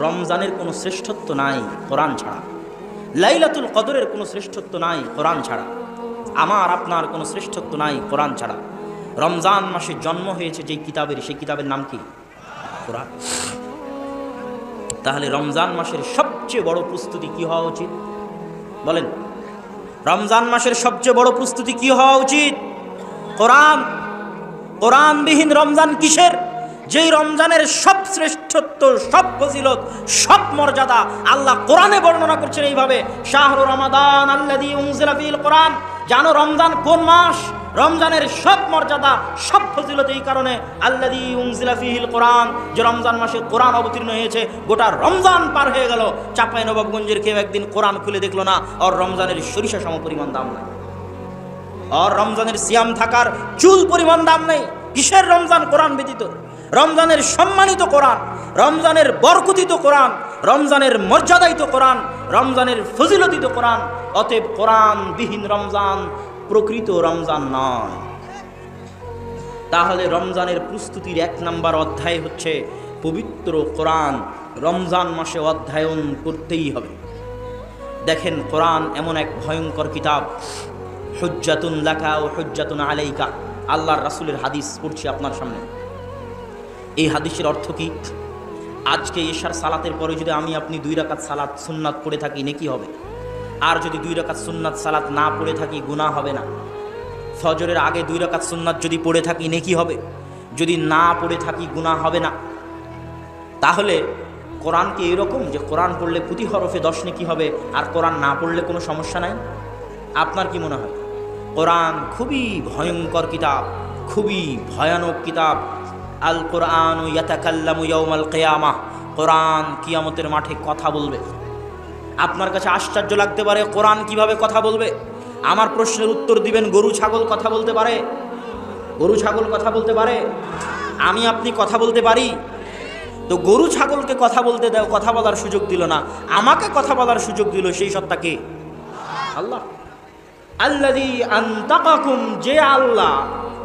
রমজানের কোনো শ্রেষ্ঠত্ব নাই কোরআন ছাড়া, লাইলাতুল কদরের কোনো শ্রেষ্ঠত্ব নাই কোরআন ছাড়া, আমার আপনার কোনো শ্রেষ্ঠত্ব নাই কোরআন ছাড়া। রমজান মাসে জন্ম হয়েছে যেই কিতাবের, সেই কিতাবের নাম কি? কোরআন। তাহলে রমজান মাসের সবচেয়ে বড় প্রস্তুতি কি হওয়া উচিত বলেন? রমজান মাসের সবচেয়ে বড় প্রস্তুতি কি হওয়া উচিত? কোরআন। কোরআনবিহীন রমজান কিসের? যেই রমজানের সব শ্রেষ্ঠত্ব, সব ফজিলত, সব মর্যাদা আল্লাহ কোরআনে বর্ণনা করছেন এইভাবে, শাহরু রমাদান আল্লাযী উনজিলা ফীহিল কোরআন। জানো রমজান কোন মাস? রমজানের সব মর্যাদা, সব ফজিলত এই কারণে, আল্লাযী উনজিলা ফীহিল কোরআন, যে রমজান মাসে কোরআন অবতীর্ণ হয়েছে। গোটা রমজান পার হয়ে গেল, চাঁপাইনবাবগঞ্জের কেউ একদিন কোরআন খুলে দেখলো না, আর রমজানের সরিষা সম পরিমাণ দাম নাই, আর রমজানের সিয়াম থাকার চুল পরিমাণ দাম নেই। কিসের রমজান? কোরআন ব্যতীত। রমজানের সম্মানিত কোরআন, রমজানের বরকতিত কোরআন, রমজানের মর্যাদায়িত কোরআন, রমজানের ফজিলতিত কোরআন। অতএব কোরআনবিহীন রমজান প্রকৃত রমজান নয়। তাহলে রমজানের প্রস্তুতির 1 নম্বর অধ্যায় হচ্ছে পবিত্র কোরআন। রমজান মাসে অধ্যয়ন করতেই হবে। দেখেন, কোরআন এমন এক ভয়ঙ্কর কিতাব, হুজ্জাতুন লাকা ও হুজ্জাতুন আলাইকা। আল্লাহর রাসূলের হাদিস পড়ছি আপনার সামনে। এই হাদিসের অর্থ কি? আজকে ইশার সালাতের পরে যদি আমি আপনি 2 রাকাত সালাত সুন্নাত পড়ে থাকি, নেকি হবে। আর যদি 2 রাকাত সুন্নাত সালাত না পড়ে থাকি, গুনাহ হবে না। ফজরের আগে 2 রাকাত সুন্নাত যদি পড়ে থাকি, নেকি হবে। যদি না পড়ে থাকি, গুনাহ হবে না। তাহলে কোরআন কি এরকম যে কোরআন পড়লে প্রতি হরফে 10 নেকি হবে, আর কোরআন না পড়লে কোনো সমস্যা নাই? আপনার কি মনে হয়? কোরআন খুবই ভয়ঙ্কর কিতাব, খুবই ভয়ানক কিতাব। আল কোরআন ইয়াতাকাল্লামু ইয়াউমাল কিয়ামাহ। কোরআন কিয়ামতের মাঠে কথা বলবে। আপনার কাছে আশ্চর্য লাগতে পারে, কোরআন কিভাবে কথা বলবে? আমার প্রশ্নের উত্তর দিবেন, গরু ছাগল কথা বলতে পারে? গরু ছাগল কথা বলতে পারে? আমি আপনি কথা বলতে পারি? তো গরু ছাগলকে কথা বলতে দাও, কথা বলার সুযোগ দিল না, আমাকে কথা বলার সুযোগ দিল, সেই সত্তা কে? আল্লাহ। আল্লাযী আনতাকাকুম, যে আল্লাহ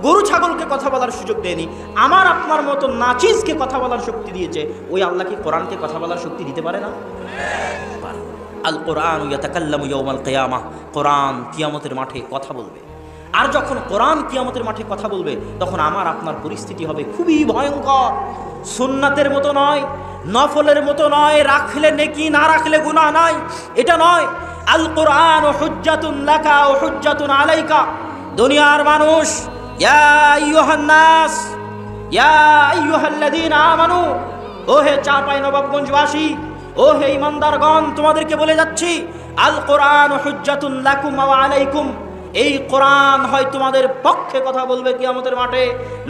গরু ছাগলকে কথা বলার সুযোগ দেয়নি, আমার আপনার মতো নাচিজকে কথা বলার শক্তি দিয়েছে, ওই আল্লাহ কি কোরআনকে কথা বলার শক্তি দিতে পারে না? আল কোরআন ইয়াতাকাল্লামু ইয়াউমাল কিয়ামাহ। কোরআন কিয়ামতের মাঠে কথা বলবে। আর যখন কোরআন কিয়ামতের মাঠে কথা বলবে, তখন আমার আপনার পরিস্থিতি হবে খুবই ভয়ঙ্কর। সুন্নাতের মতো নয়, নফলের মতো নয়, রাখলে নেকি না রাখলে গুনাহ নাই, এটা নয়। আল কোরআন হুজ্জাতুন লাকা ও হুজ্জাতুন আলাইকা। দুনিয়ার মানুষ, ইয়া আইয়ুহান নাস, ইয়া আইয়ুহাল্লাযীনা আমানু, ও হে চাঁপাইনবাবগঞ্জবাসী, ও হে ইমানদারগণ, তোমাদেরকে বলে যাচ্ছি, আল কোরআন হুজ্জাতুন লাকুম ওয়া আলাইকুম। এই কোরআন হয় তোমাদের পক্ষে কথা বলবে কিয়ামতের মাঠে,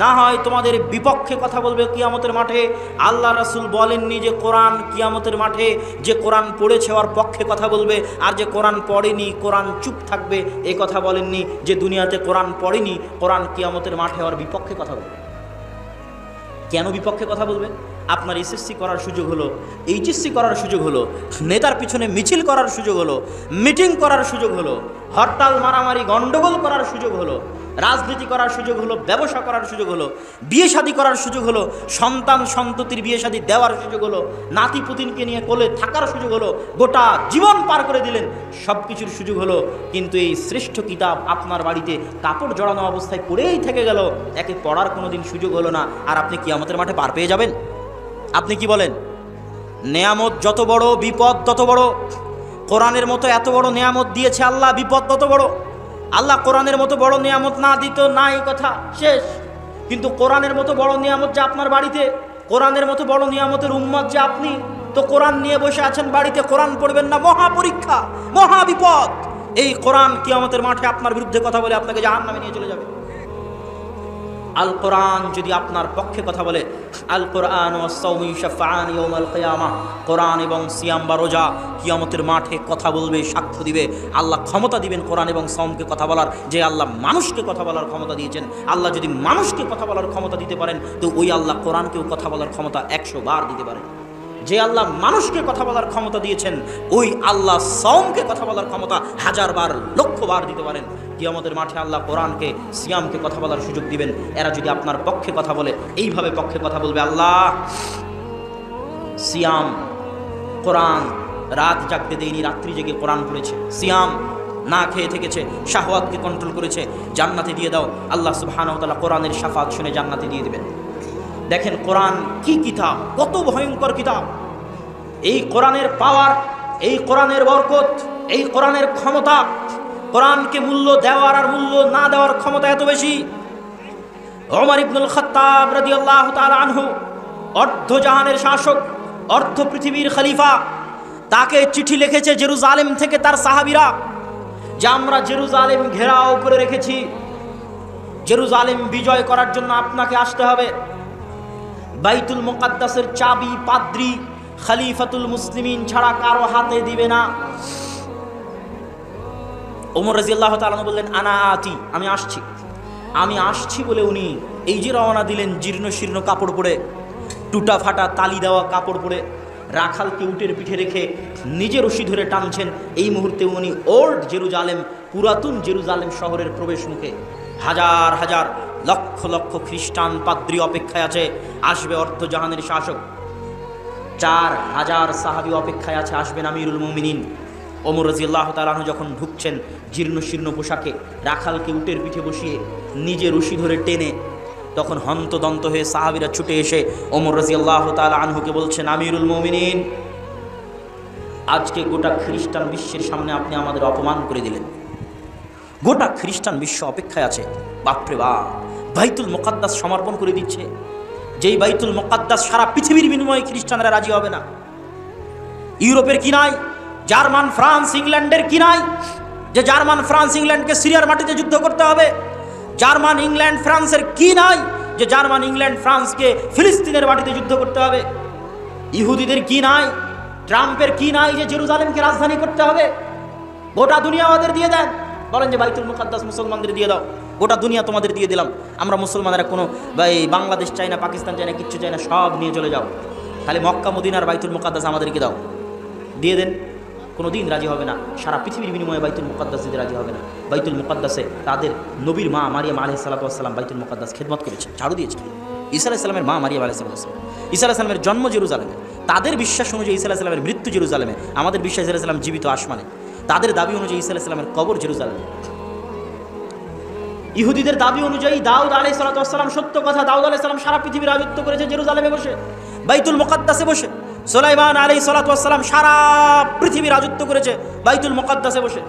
না হয় তোমাদের বিপক্ষে কথা বলবে কিয়ামতের মাঠে। আল্লাহ রাসূল বলেননি যে কোরআন কিয়ামতের মাঠে যে কোরআন পড়েছে ওর পক্ষে কথা বলবে, আর যে কোরআন পড়েনি কোরআন চুপ থাকবে। এই কথা বলেননি যে দুনিয়াতে কোরআন পড়েনি কোরআন কিয়ামতের মাঠে ওর বিপক্ষে কথা বলবে। কেন বিপক্ষে কথা বলবে? আপনার এসএসসি করার সুযোগ হলো, এইচএসসি করার সুযোগ হলো, নেতার পিছনে মিছিল করার সুযোগ হলো, মিটিং করার সুযোগ হলো, হরতাল মারামারি গন্ডগোল করার সুযোগ হলো, রাজনীতি করার সুযোগ হলো, ব্যবসা করার সুযোগ হলো, বিয়ে শাদী করার সুযোগ হলো, সন্তান সন্ততির বিয়ে শাদী দেওয়ার সুযোগ হলো, নাতি পুতিনকে নিয়ে কোলে থাকার সুযোগ হলো, গোটা জীবন পার করে দিলেন, সব কিছুর সুযোগ হলো। কিন্তু এই শ্রেষ্ঠ কিতাব আপনার বাড়িতে কাপড় জড়ানো অবস্থায় পড়েই থেকে গেল, একে পড়ার কোনো দিন সুযোগ হলো না, আর আপনি কিয়ামতের মাঠে পার পেয়ে যাবেন? আপনি কি বলেন? নেয়ামত যত বড়, বিপদ তত বড়। কোরআনের মতো এত বড় নেয়ামত দিয়েছে আল্লাহ, বিপদ তত বড়। আল্লাহ কোরআনের মতো বড় নিয়ামত না দিত নাই, কথা শেষ। কিন্তু কোরআনের মতো বড় নিয়ামত যে আপনার বাড়িতে, কোরআনের মতো বড় নিয়ামতের উম্মত যে আপনি, তো কোরআন নিয়ে বসে আছেন বাড়িতে, কোরআন পড়বেন না, মহা পরীক্ষা, মহা বিপদ। এই কোরআন কিয়ামতের মাঠে আপনার বিরুদ্ধে কথা বলে আপনাকে জাহান্নামে নিয়ে চলে যাবে। আল কোরআন যদি আপনার পক্ষে কথা বলে, আল কোরআন ওয়াস সাওমু ইউশাফাআনি ইয়াউমাল কিয়ামাহ, কোরআন এবং সিয়াম বা রোজা কিয়ামতের মাঠে কথা বলবে, সাক্ষ্য দিবে। আল্লাহ ক্ষমতা দিবেন কোরআন এবং সাওমকে কথা বলার, যে আল্লাহ মানুষকে কথা বলার ক্ষমতা দিয়েছেন। আল্লাহ যদি মানুষকে কথা বলার ক্ষমতা দিতে পারেন, তো ওই আল্লাহ কোরআনকেও কথা বলার ক্ষমতা 100 বার দিতে পারেন। যে আল্লাহ মানুষকে কথা বলার ক্ষমতা দিয়েছেন, ওই আল্লাহ সাওমকে কথা বলার ক্ষমতা 1000 বার, লক্ষ বার দিতে পারেন। কিয়ামতের মাঠে আল্লাহ কোরআনকে, সিয়ামকে কথা বলার সুযোগ দিবেন। এরা যদি আপনার পক্ষে কথা বলে, এইভাবে পক্ষে কথা বলবে, আল্লাহ সিয়াম কোরআন রাত জাগতে দেয়নি, রাত্রি জেগে কোরআন পড়েছে, সিয়াম না খেয়ে থেকেছে, শাহওয়াতকে কন্ট্রোল করেছে, জান্নাতে দিয়ে দাও। আল্লাহ সুবহানাহু ওয়া তাআলা কোরআনের শাফাত শুনে জান্নাতে দিয়ে দিবেন। দেখেন কোরআন কি কিতাব, কত ভয়ঙ্কর কিতাব। এই কোরআনের পাওয়ার, এই কোরআনের বরকত, এই কোরআনের ক্ষমতা, কোরআনকে মূল্য দেওয়ার আর মূল্য না দেওয়ার ক্ষমতা এত বেশি। ওমর ইবনুল খাত্তাব রাদিয়াল্লাহু তাআলা আনহু, অর্ধজাহানের শাসক, অর্ধ পৃথিবীর খলিফা, তাকে চিঠি লিখেছে জেরুজালেম থেকে তার সাহাবীরা যে আমরা জেরুজালেম ঘেরাও করে রেখেছি, জেরুজালেম বিজয় করার জন্য আপনাকে আসতে হবে। বাইতুল মুকাদ্দাসের চাবি পাদ্রী খলিফাতুল মুসলিমিন ছাড়া কারো হাতে দিবে না। ওমর রাদিয়াল্লাহু তাআলা বললেন আনা আতি, আমি আসছি। আমি আসছি বলে উনি এই যে রওনা দিলেন জীর্ণ শীর্ণ কাপড় পরে, টুটা ফাটা তালি দেওয়া কাপড় পরে, রাখালকে উটের পিঠে রেখে নিজে রশি ধরে টানছেন। এই মুহূর্তে উনি ওল্ড জেরুজালেম, পুরাতন জেরুজালেম শহরের প্রবেশ মুখে। হাজার হাজার লক্ষ লক্ষ খ্রিস্টান পাদ্রী অপেক্ষায় আছে, আসবে অর্ধজাহানের শাসক। 4000 সাহাবী অপেক্ষায় আছে, আসবেন আমিরুল মুমিনিন। ওমর রাদিয়াল্লাহু তাআলা আনহু যখন ঢুকছেন জীর্ণ শীর্ণ পোশাকে, রাখালকে উটের পিঠে বসিয়ে নিজে রশি ধরে টেনে, তখন হন্তদন্ত হয়ে সাহাবীরা ছুটে এসে ওমর রাদিয়াল্লাহু তাআলা আনহুকে বলছেন, আমিরুল মুমিনিন, আজকে গোটা খ্রিস্টান বিশ্বের সামনে আপনি আমাদের অপমান করে দিলেন। গোটা খ্রিস্টান বিশ্ব অপেক্ষায় আছে। বাপরে বাপ, বাইতুল মুকাদ্দাস সমর্পণ করে দিচ্ছে, যেই বাইতুল মুকাদ্দাস সারা পৃথিবীর বিনিময়ে খ্রিস্টানরা রাজি হবে না। ইউরোপের কি নাই, জার্মান ফ্রান্স ইংল্যান্ডের কি নাই, যে জার্মান ফ্রান্স ইংল্যান্ডকে সিরিয়ার মাটিতে যুদ্ধ করতে হবে? জার্মান ইংল্যান্ড ফ্রান্সের কি নাই, যে জার্মান ইংল্যান্ড ফ্রান্সকে ফিলিস্তিনের মাটিতে যুদ্ধ করতে হবে? ইহুদিদের কি নাই, ট্রাম্পের কি নাই, যে জেরুজালেমকে রাজধানী করতে হবে? গোটা দুনিয়া আমাদের দিয়ে দেন, বলেন যে বাইতুল মুকাদ্দাস মুসলমানদের দিয়ে দাও, গোটা দুনিয়া তোমাদের দিয়ে দিলাম, আমরা মুসলমানেরা কোনো বাংলাদেশ চাই না, পাকিস্তান চাই না, কিচ্ছু চাই না, সব নিয়ে চলে যাও, খালি মক্কা মদিনার বাইতুল মুকাদ্দাস আমাদেরকে দাও। দিয়ে দেন, কোনো দিন রাজি হবে না। সারা পৃথিবীর বিনিময়ে বাইতুল মুকাদ্দাস দিতে রাজি হবে না। বাইতুল মুকাদ্দাসে তাদের নবীর মা মারিয়াম আলাইহিস সালাতু ওয়াস সালাম বাইতুল মুকাদ্দাস খেদমত করেছে, ঝাড়ু দিয়েছে। ঈসা আলাইহিস সালামের মা মারিয়াম আলাইহিস সালাম, ঈসা আলাইহিস সালামের জন্ম জেরুজালেমে, তাদের বিশ্বাস অনুযায়ী ঈসা আলাইহিস সালামের মৃত্যু জেরুজালেমে, আমাদের বিশ্বাস ঈসা আলাইহিস সালাম জীবিত আসমানে, তাদের দাবি অনুযায়ী ঈসা আলাইহিস সালামের কবর জেরুজালেমে। ইহুদিদের দাবি অনুযায়ী দাউদ আলাইহিস সালাতু ওয়াস সালাম, সত্য কথা, দাউদ আলাইহিস সালাম সারা পৃথিবী রাজত্ব করেছে জেরুজালেমে বসে, বাইতুল মুকাদ্দাসে বসে। সুলাইমান আলাইহিস সালাতু ওয়াস সালাম সারা পৃথিবী রাজত্ব করেছে বাইতুল মুকাদ্দাসে বসে,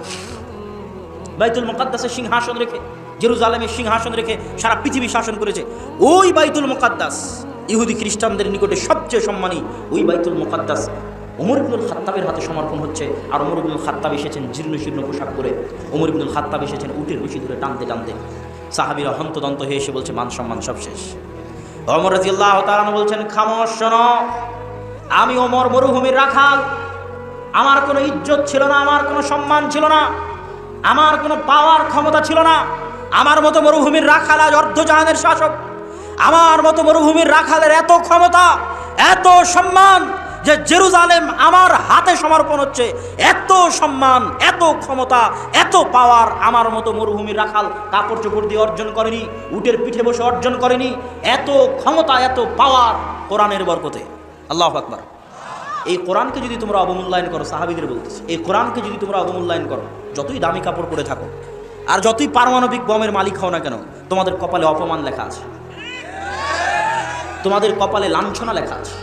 বাইতুল মুকাদ্দাসে সিংহাসন রেখে, জেরুজালেমের সিংহাসন রেখে সারা পৃথিবী শাসন করেছে। ওই বাইতুল মুকাদ্দাস ইহুদি খ্রিস্টানদের নিকটে সবচেয়ে সম্মানী ওই বাইতুল মুকাদ্দাস ওমর ইবনুল খাত্তাবের হাতে সমর্পণ হচ্ছে। আর ওমর ইবনুল খাত্তাব এসেছেন জীর্ণ শীর্ণ পোশাক পরে, ওমর ইবনুল খাত্তাব এসেছেন উটের রশি ধরে টানতে টানতে। সাহাবীরা হন্তদন্ত হয়ে এসে বলছে মান সম্মান সব শেষ। ওমর রাদিয়াল্লাহু তাআলা বলছেন, খামোশ শোনো, আমি ওমর মরুভূমির রাখাল, আমার কোনো ইজ্জত ছিল না, আমার কোনো সম্মান ছিল না, আমার কোনো পাওয়ার ক্ষমতা ছিল না। আমার মতো মরুভূমির রাখাল আজ অর্ধজাহানের শাসক, আমার মতো মরুভূমির রাখালের এত ক্ষমতা, এত সম্মান যে জেরুজালেম আমার হাতে সমর্পণ হচ্ছে। এত সম্মান, এত ক্ষমতা, এত পাওয়ার আমার মতো মরুভূমির রাখাল কাপড় চোপড় দিয়ে অর্জন করেনি, উটের পিঠে বসে অর্জন করেনি। এত ক্ষমতা, এত পাওয়ার কোরআনের বরকতে। আল্লাহু আকবার। এই কোরআনকে যদি তোমরা অবমূল্যায়ন করো, সাহাবীদের বলতেছি, এই কোরআনকে যদি তোমরা অবমূল্যায়ন করো, যতই দামি কাপড় পরে থাকো আর যতই পারমাণবিক বমের মালিক হও না কেন, তোমাদের কপালে অপমান লেখা আছে, তোমাদের কপালে লাঞ্ছনা লেখা আছে।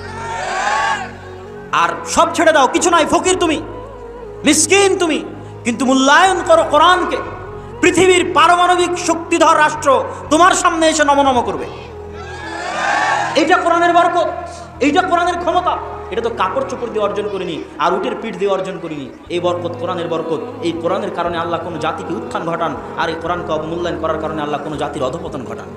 আর সব ছেড়ে দাও, কিছু নাই, ফকির তুমি, মিসকিন তুমি, কিন্তু মূল্যায়ন করো কোরআনকে। পৃথিবীর পারমাণবিক শক্তিধর রাষ্ট্র তোমার সামনে এসে নমনম করবে। এইটা কোরআনের বরকত, এইটা কোরআনের ক্ষমতা। এটা তো কাপড় চোপড় দিয়ে অর্জন করিনি, আর উটের পিঠ দিয়ে অর্জন করিনি। এই বরকত কোরআনের বরকত। এই কোরআনের কারণে আল্লাহ কোনো জাতিকে উত্থান ঘটান, আর এই কোরআনকে অবমূল্যায়ন করার কারণে আল্লাহ কোনো জাতির অধপতন ঘটান।